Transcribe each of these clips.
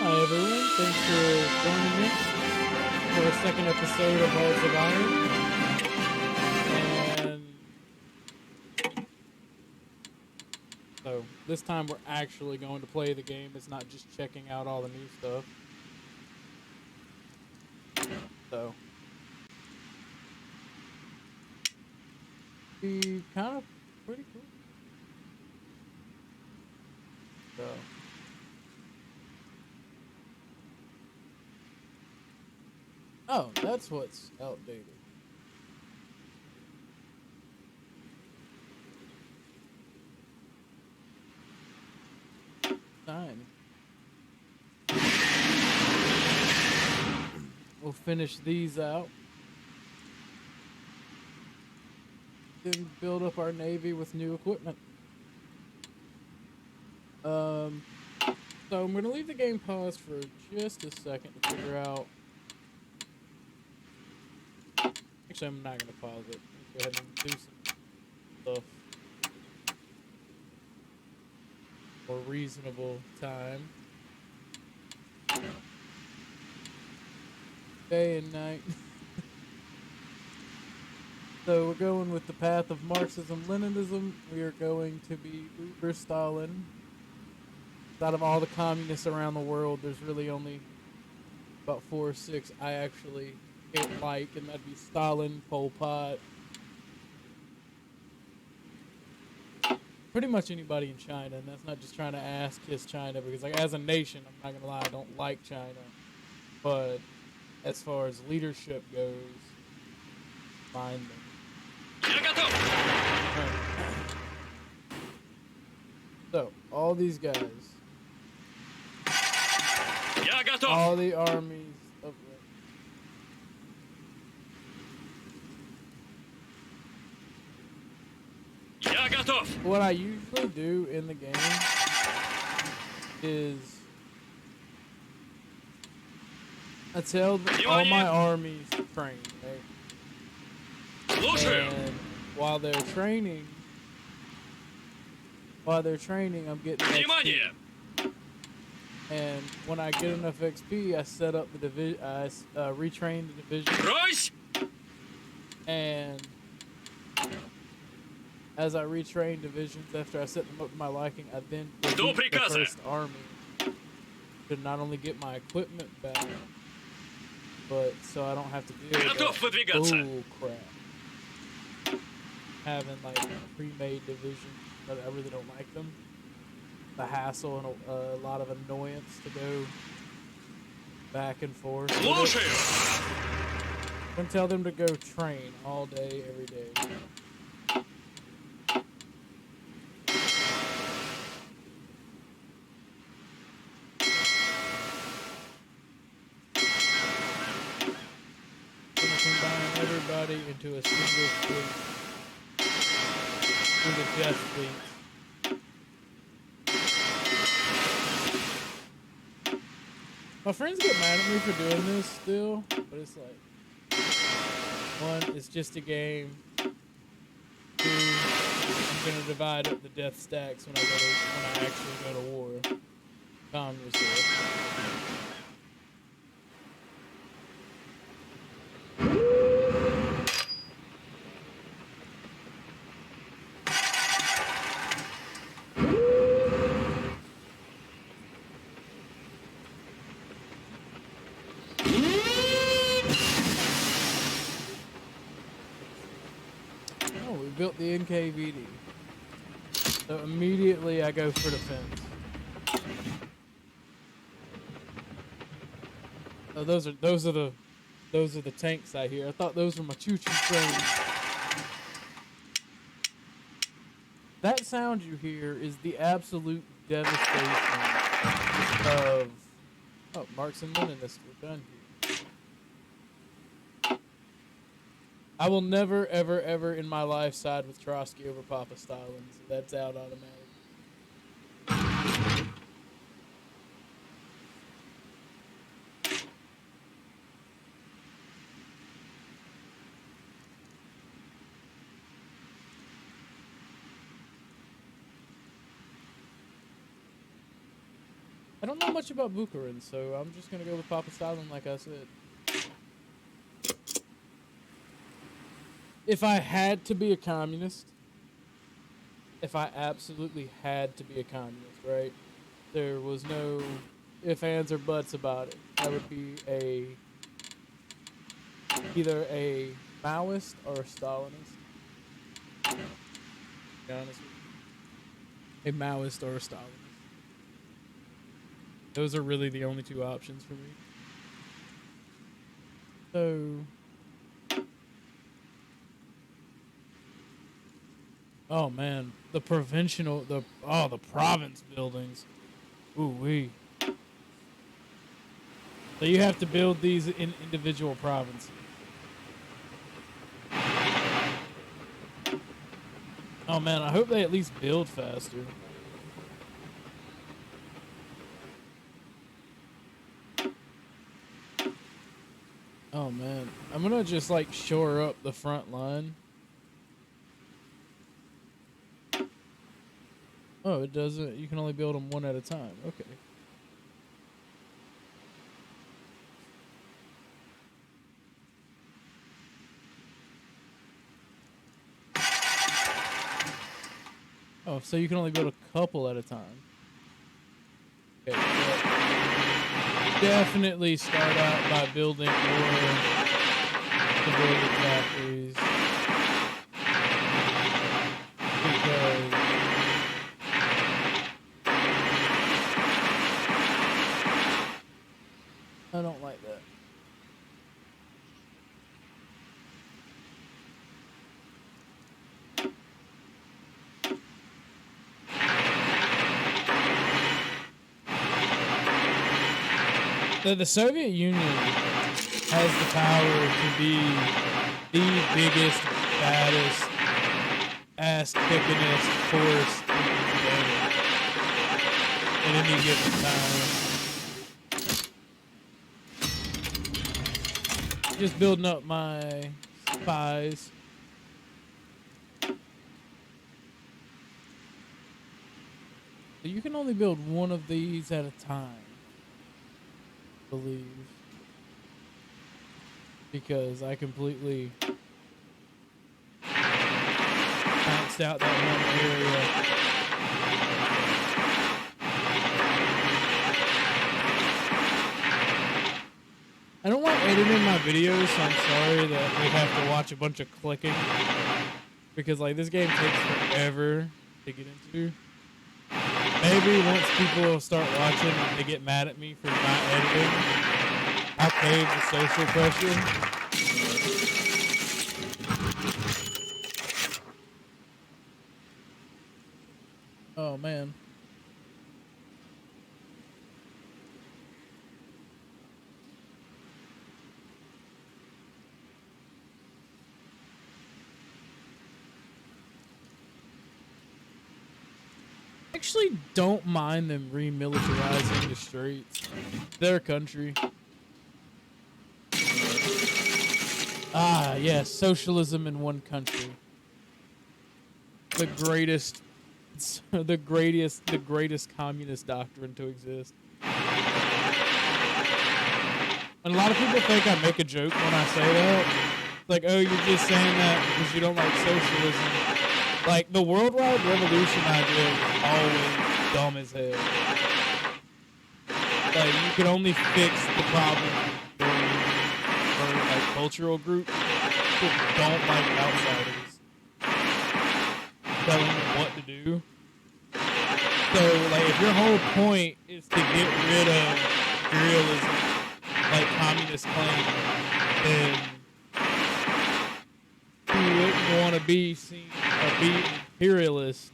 Hi everyone, thanks for joining me for a second episode of Hearts of Iron. And so this time we're actually going to play the game. It's not just checking out all the new stuff. So be kind of pretty cool. So oh, that's what's outdated. Fine. We'll finish these out. Then build up our navy with new equipment. So I'm going to leave the game paused for just a second to figure out. Actually, I'm not going to pause it. Let's go ahead and do some stuff for reasonable time. Day and night. So we're going with the path of Marxism-Leninism. We are going to be Uber Stalin. Out of all the communists around the world, there's really only about 4 or 6 I actually don't like, and that'd be Stalin, Pol Pot, pretty much anybody in China. And that's not just trying to kiss China, because like as a nation, I'm not gonna lie, I don't like China, but as far as leadership goes, find them. Right. So all these guys. All the armies of what I usually do in the game is I tell all my armies to train, right? And while they're training, I'm getting XP. And when I get enough XP, I set up the division. I retrain the division. And as I retrain divisions, after I set them up to my liking, I then delete the first army to not only get my equipment back, but so I don't have to deal with that bull crap. Having like pre-made divisions, but I really don't like them. The hassle and a lot of annoyance to go back and forth. I'm gonna tell them to go train all day, every day. I'm gonna combine everybody into a single fleet, into death fleet. My friends get mad at me for doing this still, but it's like, one, it's just a game. 2, I'm gonna divide up the death stacks when I actually go to war. Communist war. Built the NKVD, so immediately I go for defense. Oh, those are the tanks I hear. I thought those were my choo-choo trains. That sound you hear is the absolute devastation of Marx and Leninist. We're done here. I will never, ever, ever in my life side with Trotsky over Papa Stalin. So that's out automatic. I don't know much about Bukharin, so I'm just gonna go with Papa Stalin, like I said. If I had to be a communist, if I absolutely had to be a communist, right? There was no ifs, ands, or buts about it. I would be either a Maoist or a Stalinist. To be honest with you. A Maoist or a Stalinist. Those are really the only two options for me. So, oh man, the province buildings. Ooh wee. So you have to build these in individual provinces. Oh man, I hope they at least build faster. Oh man, I'm gonna just like shore up the front line. Oh, it doesn't. You can only build them one at a time. Okay. Oh, so you can only build a couple at a time. Okay. Definitely start out by building more civilian factories. Because I don't like that. The Soviet Union has the power to be the biggest, baddest, ass-kickingest force in the game at any given time. Just building up my spies. So you can only build one of these at a time. Believe, because I completely maxed out that one area. I don't like editing my videos, so I'm sorry that we have to watch a bunch of clicking, because like this game takes forever to get into. Maybe once people start watching and they get mad at me for not editing, I'll cave the social pressure. Oh man. Actually don't mind them remilitarizing the streets. Their country. Ah, yes, socialism in one country. The greatest communist doctrine to exist. And a lot of people think I make a joke when I say that. It's like, oh, you're just saying that because you don't like socialism. Like, the worldwide revolution idea was always dumb as hell. Like, you can only fix the problem for like, cultural group. People don't like outsiders telling them what to do. So, like, if your whole point is to get rid of imperialism, like communist claim, then you wouldn't want to be seen or be imperialist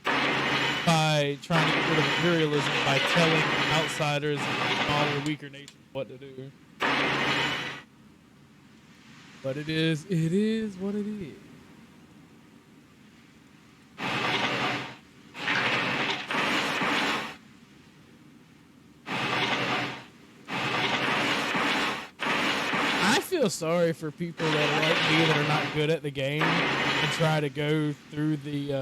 by trying to get rid of imperialism by telling outsiders and smaller, weaker nations what to do. But it is what it is. I feel sorry for people that are like me that are not good at the game and try to go through the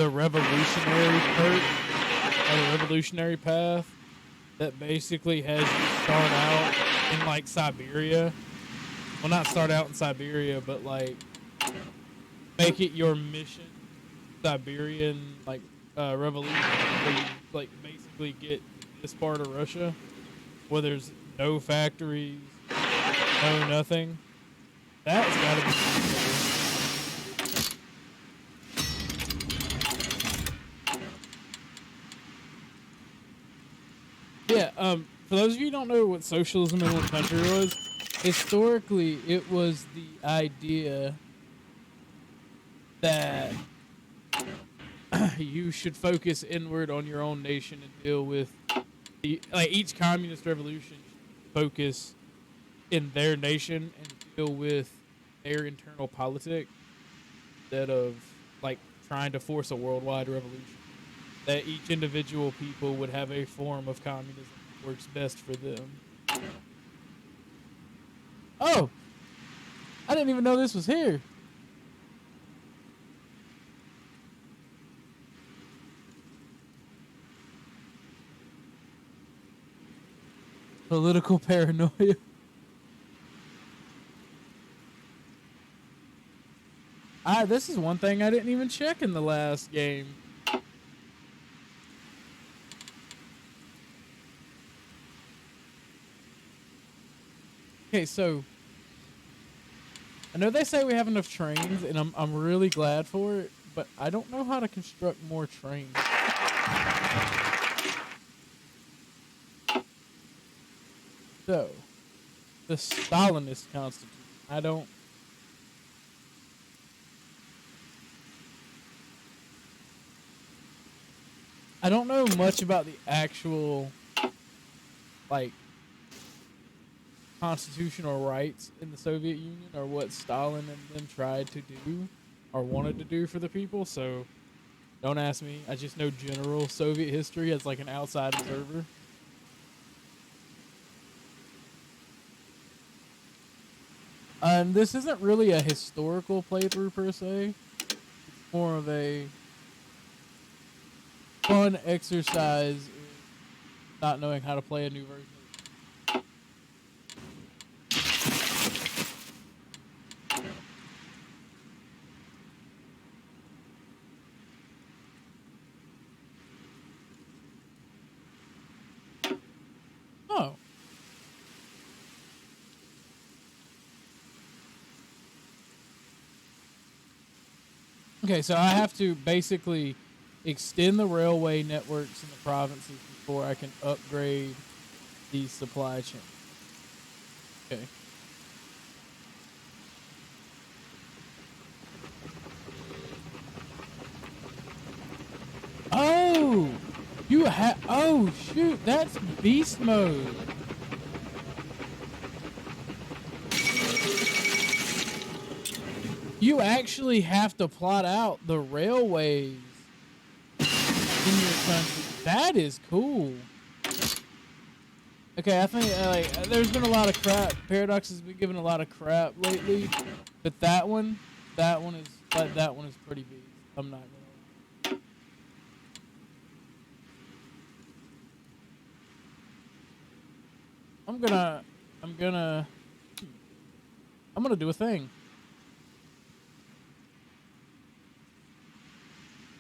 revolutionary part the revolutionary path that basically has you start out in like Siberia. Well, not start out in Siberia, but like make it your mission, Siberian like revolution, where you like basically get this part of Russia where there's no factories, no nothing. That's gotta be cool. Yeah, for those of you who don't know what socialism in what country was, historically it was the idea that you should focus inward on your own nation and deal with like each communist revolution should focus in their nation and deal with their internal politics instead of like trying to force a worldwide revolution. That each individual people would have a form of communism that works best for them. Oh, I didn't even know this was here. Political paranoia. This is one thing I didn't even check in the last game. Okay, so I know they say we have enough trains, and I'm really glad for it, but I don't know how to construct more trains. So, the Stalinist Constitution. I don't know much about the actual, like, constitutional rights in the Soviet Union or what Stalin and them tried to do or wanted to do for the people, so don't ask me. I just know general Soviet history as, like, an outside observer. This isn't really a historical playthrough per se. It's more of a fun exercise in not knowing how to play a new version. Oh. Okay, so I have to basically extend the railway networks in the provinces before I can upgrade the supply chain. Okay. Oh! Oh, shoot, that's beast mode. You actually have to plot out the railways in your country. That is cool. Okay, I think there's been a lot of crap. Paradox has been given a lot of crap lately, but that one is pretty beast. I'm not gonna. I'm gonna do a thing.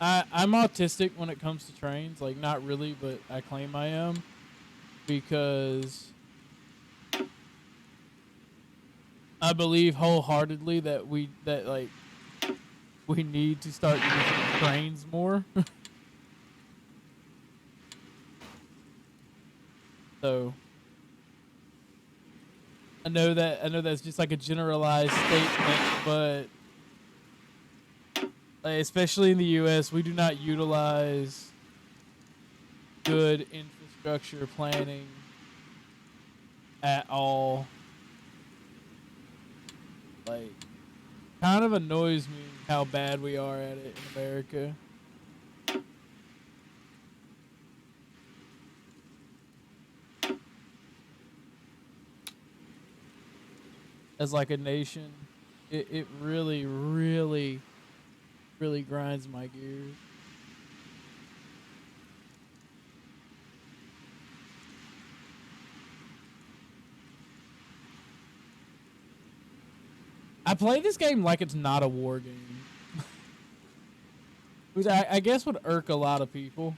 I'm autistic when it comes to trains. Like, not really, but I claim I am. Because I believe wholeheartedly that we need to start using trains more. So I know that's just like a generalized statement, but like, especially in the US, we do not utilize good infrastructure planning at all. Like, kind of annoys me how bad we are at it in America. As like a nation, it really, really, really grinds my gears. I play this game like it's not a war game. Which I guess would irk a lot of people.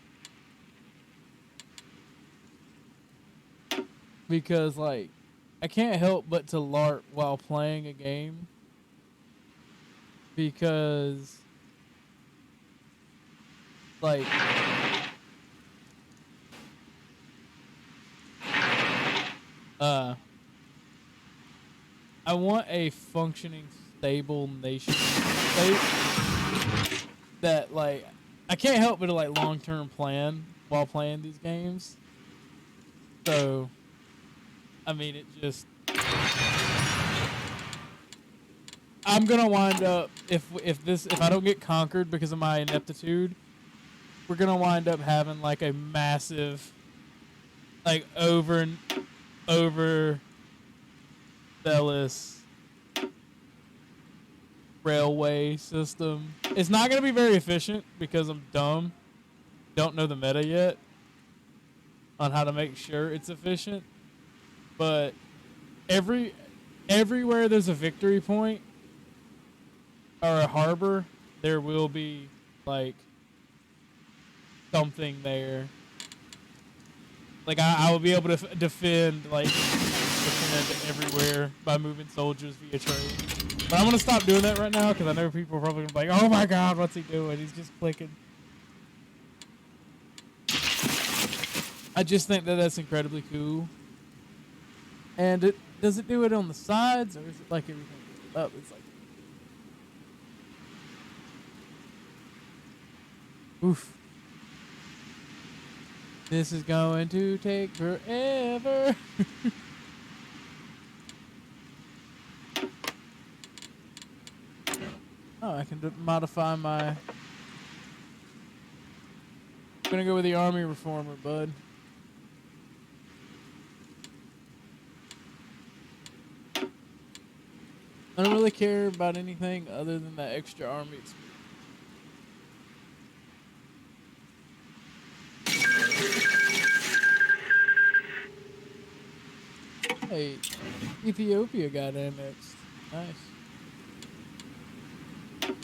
Because, like, I can't help but to LARP while playing a game. Because, like, I want a functioning, stable nation state that, like, I can't help but to, like, long-term plan while playing these games. So, I mean, it just... I'm gonna wind up, if I don't get conquered because of my ineptitude, we're gonna wind up having, like, a massive, like, over zealous railway system. It's not gonna be very efficient because I'm dumb. Don't know the meta yet on how to make sure it's efficient. But everywhere there's a victory point or a harbor, there will be, like, something there. Like, I will be able to defend everywhere by moving soldiers via train. But I'm going to stop doing that right now because I know people are probably going to be like, oh my god, what's he doing? He's just clicking. I just think that that's incredibly cool. And does it do it on the sides, or is it like everything up? It's like... Oof. This is going to take forever. Oh, I can modify my... I'm gonna go with the army reformer, bud. I don't really care about anything other than that extra army experience. Hey, Ethiopia got annexed. Nice. I'm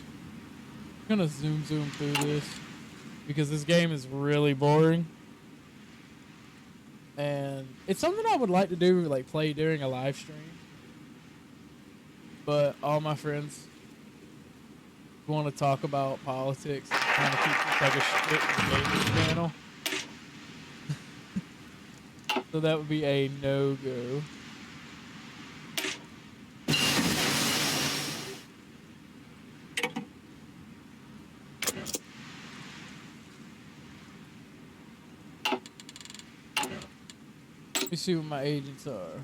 gonna zoom through this because this game is really boring. And it's something I would like to do, like play during a live stream. But all my friends want to talk about politics and kind of keep this like a strict gaming channel. So that would be a no-go. Let me see what my agents are.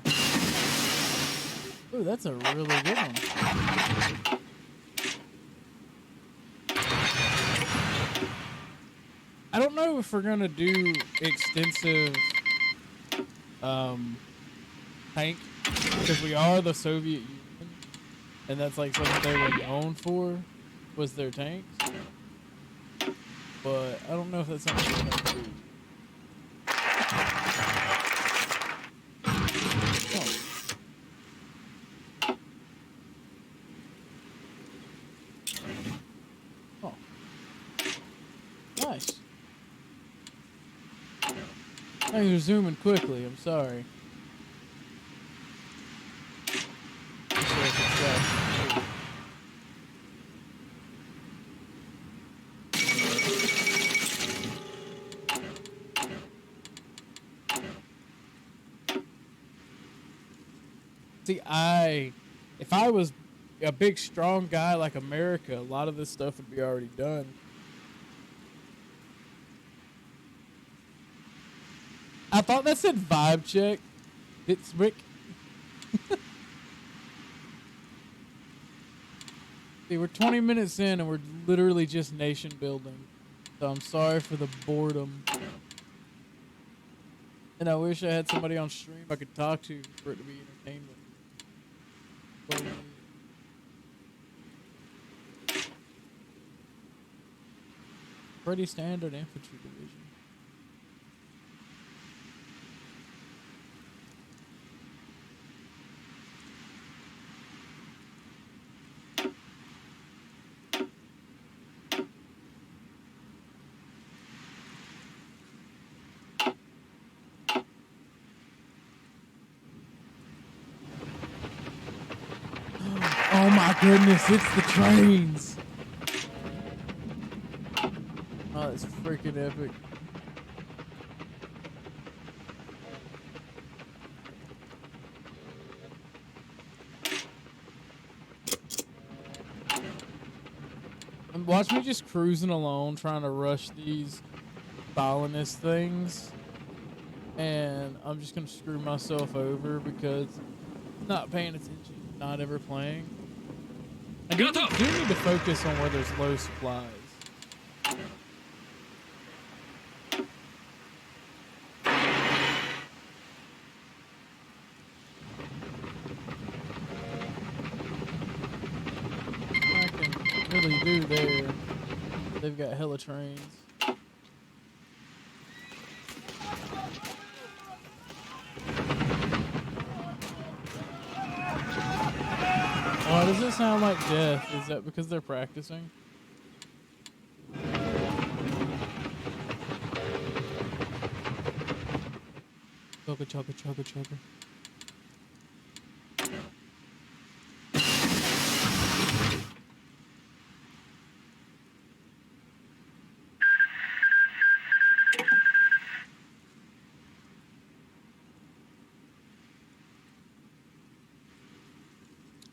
Ooh, that's a really good one. I don't know if we're gonna do extensive tank, because we are the Soviet Union, and that's like something they were known for, was their tanks. But I don't know if that's something we're gonna do. Oh. Nice. Things are zooming quickly, I'm sorry. See, if I was a big, strong guy like America, a lot of this stuff would be already done. I thought that said vibe check. It's Rick. See, we're 20 minutes in and we're literally just nation building. So I'm sorry for the boredom. And I wish I had somebody on stream I could talk to for it to be entertainment. But pretty standard infantry division. my goodness, it's the trains. Oh, that's freaking epic. And watch me just cruising along, trying to rush these Stalinist things. And I'm just going to screw myself over because I'm not paying attention, not ever playing. I do need to focus on where there's low supplies. I can really do there. They've got hella trains. Why does it sound like death? Is that because they're practicing? Chugga, chugga, chugga, chugga.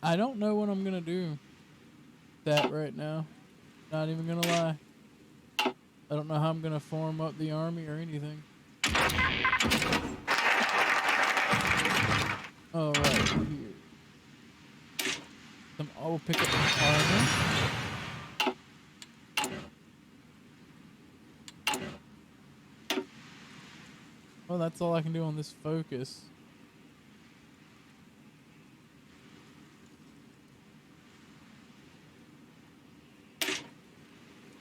I don't know what I'm gonna do that right now. Not even gonna lie. I don't know how I'm gonna form up the army or anything. Oh, right here. I will pick up the armor. Well, that's all I can do on this focus.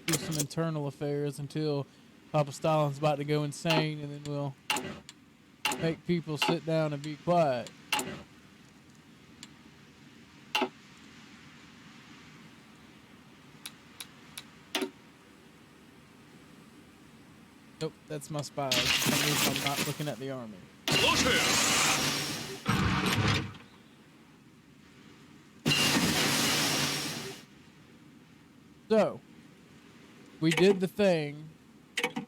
Do some internal affairs until Papa Stalin's about to go insane, and then we'll make people sit down and be quiet. Nope, that's my spies. For some reason I'm not looking at the army. So, we did the thing,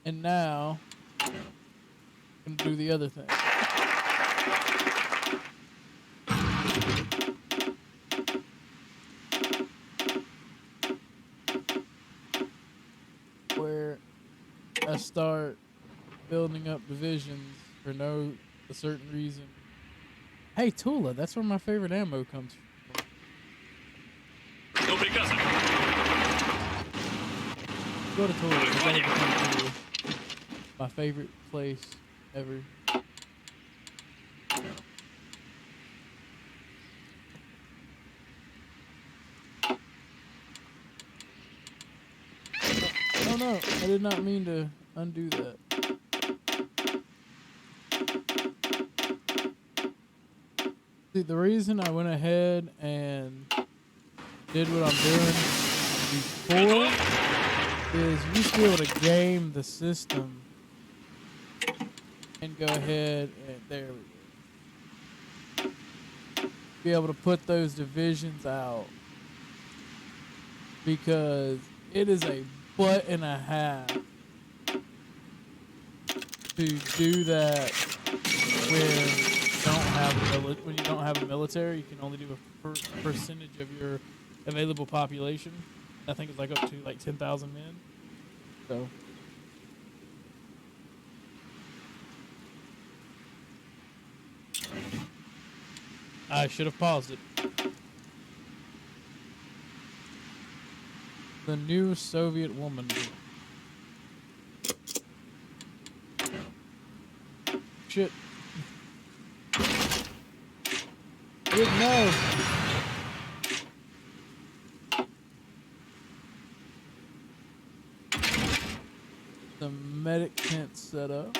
and now I'm gonna do the other thing. Where I start building up divisions for no certain reason. Hey, Tula, that's where my favorite ammo comes from. Go to Tula. My favorite place ever. Oh no, I did not mean to undo that. See, the reason I went ahead and did what I'm doing before is you used to be able to game the system and go ahead and there we go. Be able to put those divisions out because it is a butt and a half to do that when you don't have a military. You can only do a percentage of your available population. I think it's like up to like 10,000 men. So I should have paused it. The new Soviet woman. Shit. Didn't know. The medic tent set up.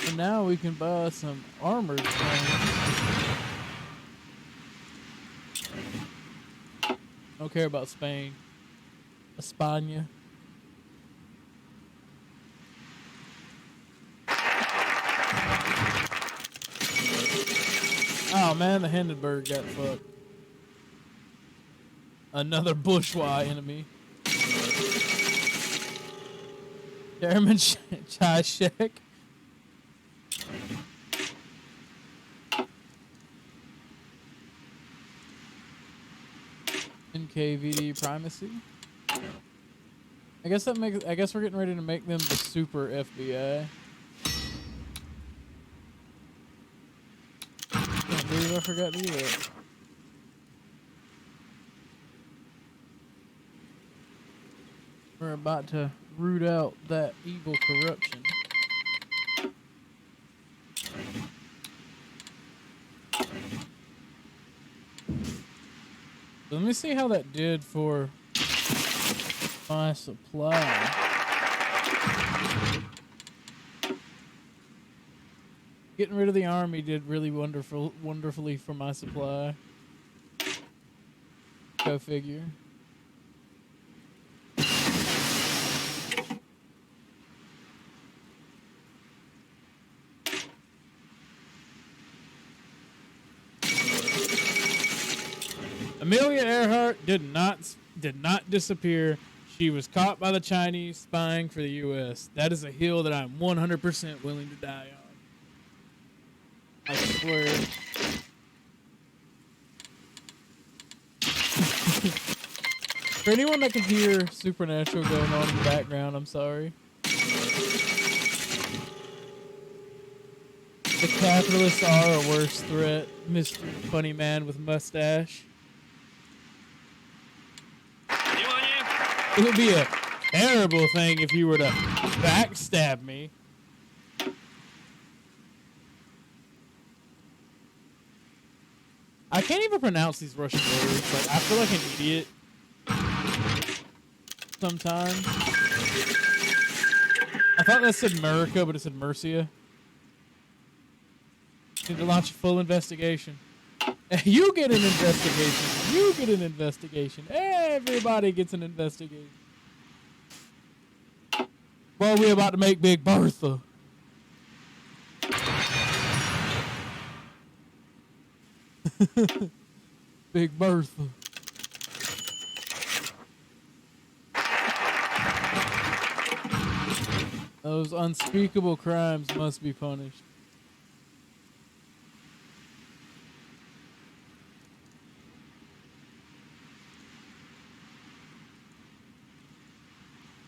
And now we can buy some armored planes. Don't care about Spain. España. Oh Oh man, the Hindenburg got fucked. Another bourgeois enemy. Chairman Chashek. NKVD primacy. I guess we're getting ready to make them the super FBI. Can't believe I forgot to do that. We're about to root out that evil corruption. So let me see how that did for my supply. Getting rid of the army did really wonderfully for my supply. Go figure. Amelia Earhart did not disappear. She was caught by the Chinese spying for the U.S. That is a hill that I'm 100% willing to die on. I swear. For anyone that can hear Supernatural going on in the background, I'm sorry. The capitalists are a worse threat, Mr. Funny Man with mustache. It would be a terrible thing if you were to backstab me. I can't even pronounce these Russian words. Like, I feel like an idiot sometimes. I thought that said America, but it said Mercia. Need to launch a full investigation. You get an investigation. You get an investigation. Everybody gets an investigation. Well, we're about to make Big Bertha. Big Bertha. Those unspeakable crimes must be punished.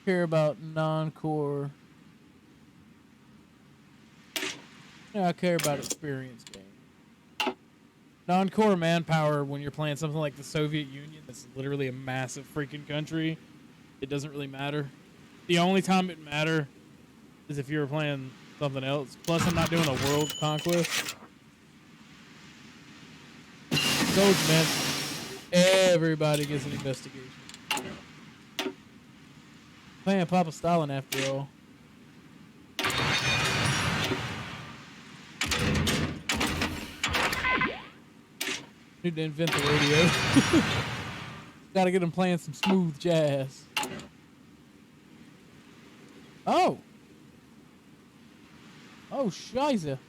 Care about non-core. Yeah, I care about experience gain. Non-core manpower when you're playing something like the Soviet Union, that's literally a massive freaking country. It doesn't really matter. The only time it matter is if you were playing something else. Plus, I'm not doing a world conquest. Gold, man. Everybody gets an investigation. Playing Papa Stalin after all. Need to invent the radio. Gotta get him playing some smooth jazz. Oh. Oh, scheisse.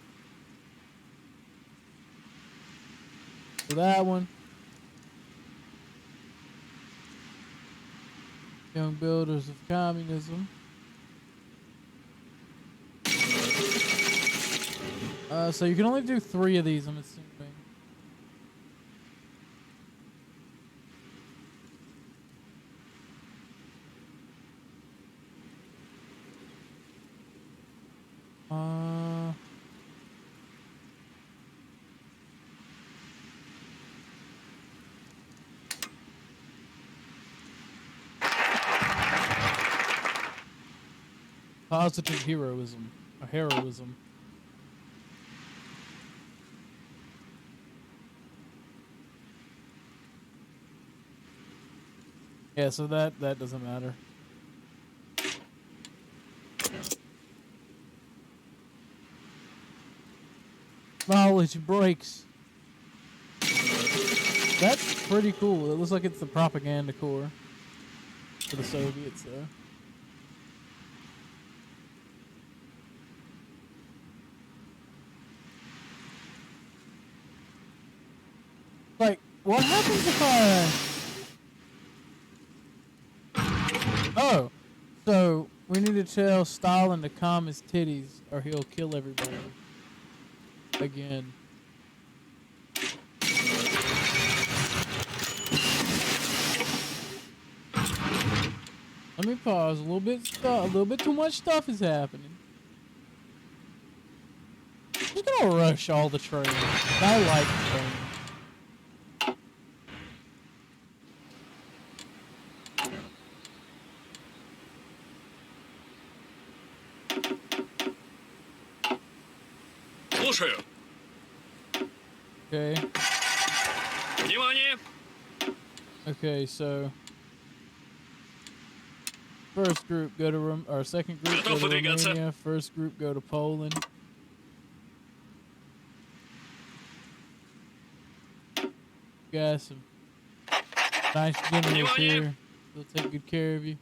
So that one. Young builders of communism. So you can only do 3 of these, I'm assuming. Positive heroism. Or heroism. Yeah, so that doesn't matter. Knowledge breaks. That's pretty cool. It looks like it's the propaganda core for the Soviets, though. what happens if I... Oh, so we need to tell Stalin to calm his titties or he'll kill everybody. Again. Let me pause. A little bit too much stuff is happening. I'm just gonna rush all the trains. I like trains. Слушаю. Okay. Внимание. Okay, so first group go to or second group go to Romania. First group go to Poland. Got some nice generals here. They'll take good care of you.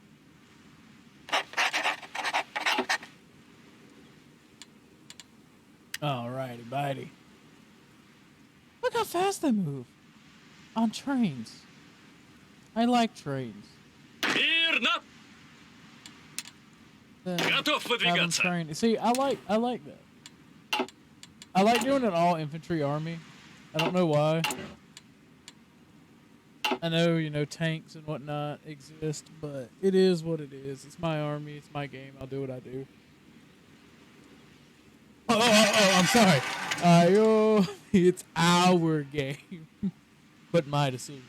Alrighty, bitey. Look how fast they move on trains. I like trains. Мирно. Готов выдвигаться. See, I like that. I like doing an all infantry army. I don't know why. I know, you know, tanks and whatnot exist, but it is what it is. It's my army. It's my game. I'll do what I do. Oh, I'm sorry. It's our game, but my decision.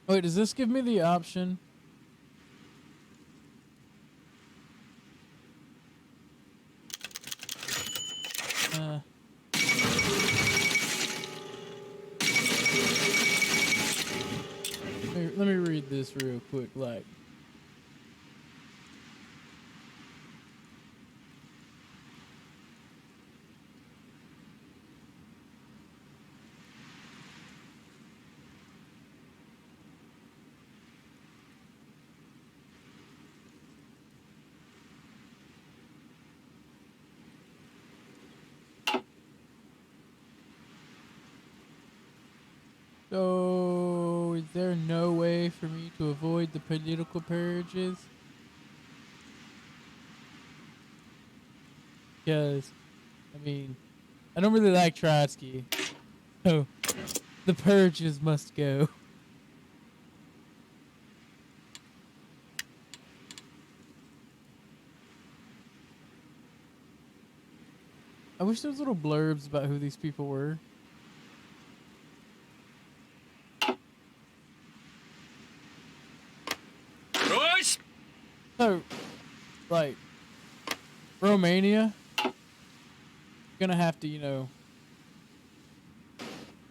Wait, does this give me the option? Let me read this real quick, like. So, is there no way for me to avoid the political purges? Because, I mean, I don't really like Trotsky. So, the purges must go. I wish there was little blurbs about who these people were. So, like, Romania, gonna have to, you know,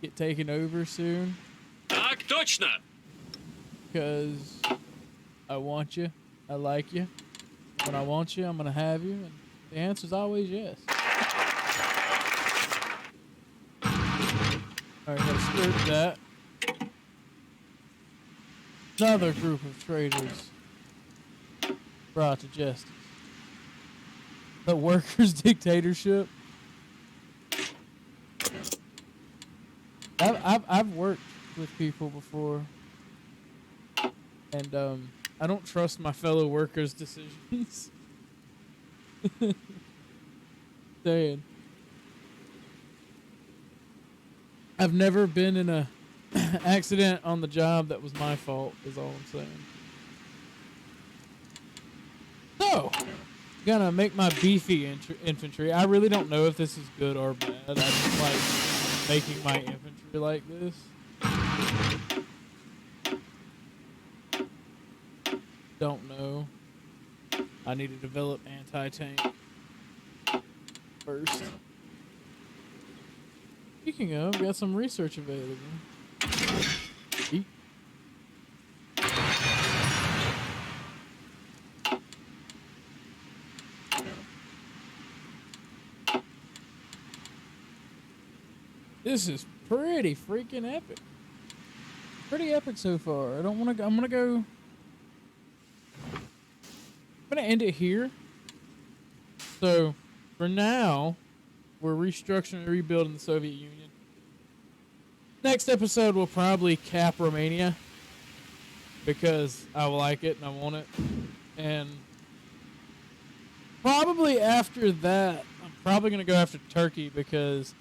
get taken over soon. Так точно. Because I want you, I like you. When I want you, I'm gonna have you, and the answer's always yes. Alright, gotta skirt that. Another group of traitors brought to justice. The workers' dictatorship. I've worked with people before, and I don't trust my fellow workers' decisions. Saying, I've never been in a accident on the job that was my fault. Is all I'm saying. So, gonna make my beefy infantry. I really don't know if this is good or bad. I just like making my infantry like this. Don't know. I need to develop anti-tank first. Speaking of, got some research available. Eat. This is pretty freaking epic. pretty epic so far. I don't want to. I'm gonna go. I'm gonna end it here. So, for now, we're restructuring and rebuilding the Soviet Union. Next episode will probably cap Romania because I like it and I want it, and probably after that, I'm probably gonna go after Turkey because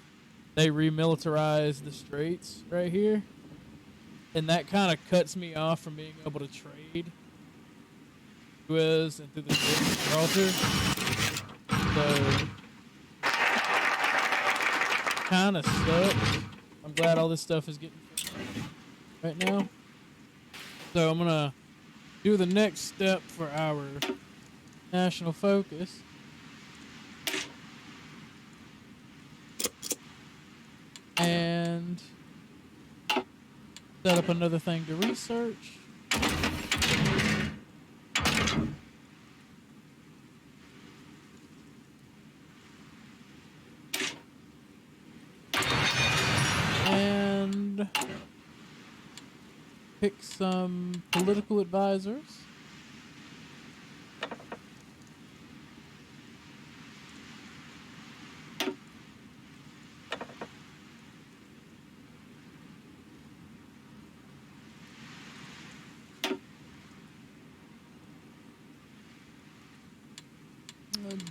they remilitarized the straits right here. And that kind of cuts me off from being able to trade Suez and through the Strait of Gibraltar. So, kind of sucks. I'm glad all this stuff is getting fixed right now. So I'm going to do the next step for our national focus. And set up another thing to research. And pick some political advisors.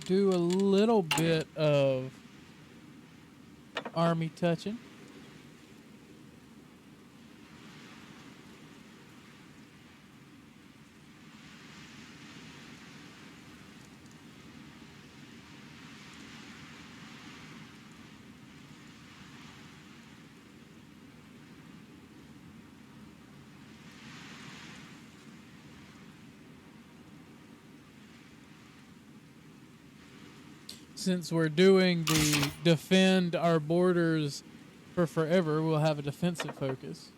Do a little bit of army touching. Since we're doing the defend our borders for forever, we'll have a defensive focus.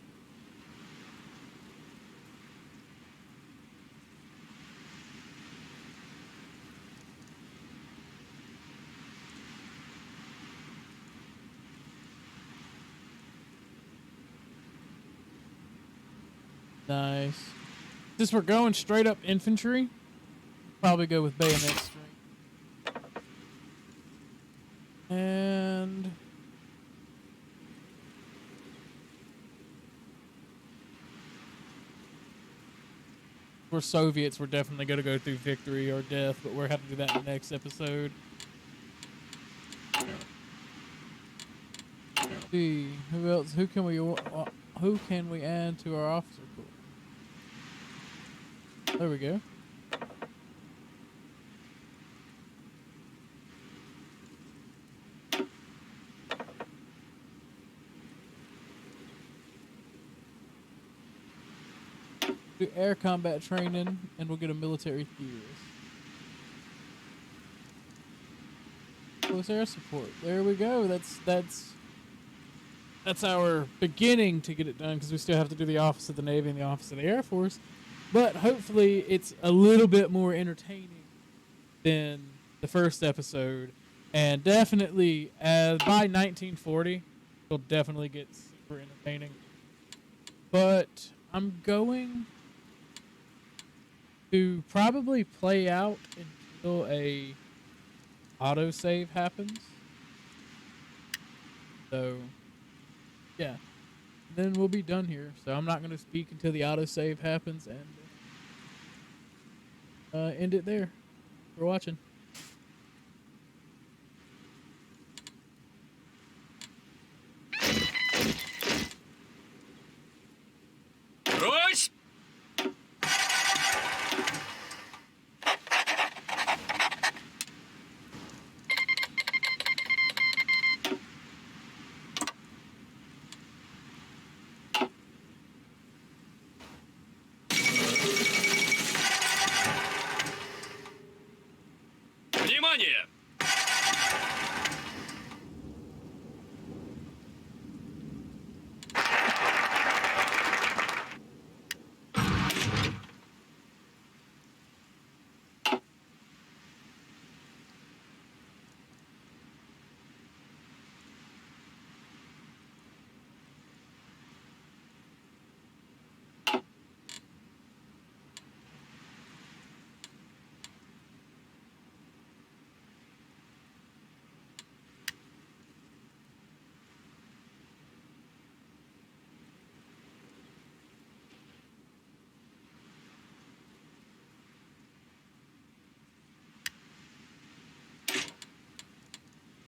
Nice. Since we're going straight up infantry, probably go with bayonet strength. And we're Soviets, we're definitely going to go through victory or death, but we're going to have to do that in the next episode. Let's see, who else? Who can we add to our officer pool? There we go. Do air combat training, and we'll get a military theorist. Close air support. There we go. That's our beginning to get it done, because we still have to do the Office of the Navy and the Office of the Air Force. But hopefully it's a little bit more entertaining than the first episode. And definitely, by 1940, it'll definitely get super entertaining. But I'm going to probably play out until a autosave happens. So, yeah. Then we'll be done here. So I'm not going to speak until the autosave happens, and end it there. For watching.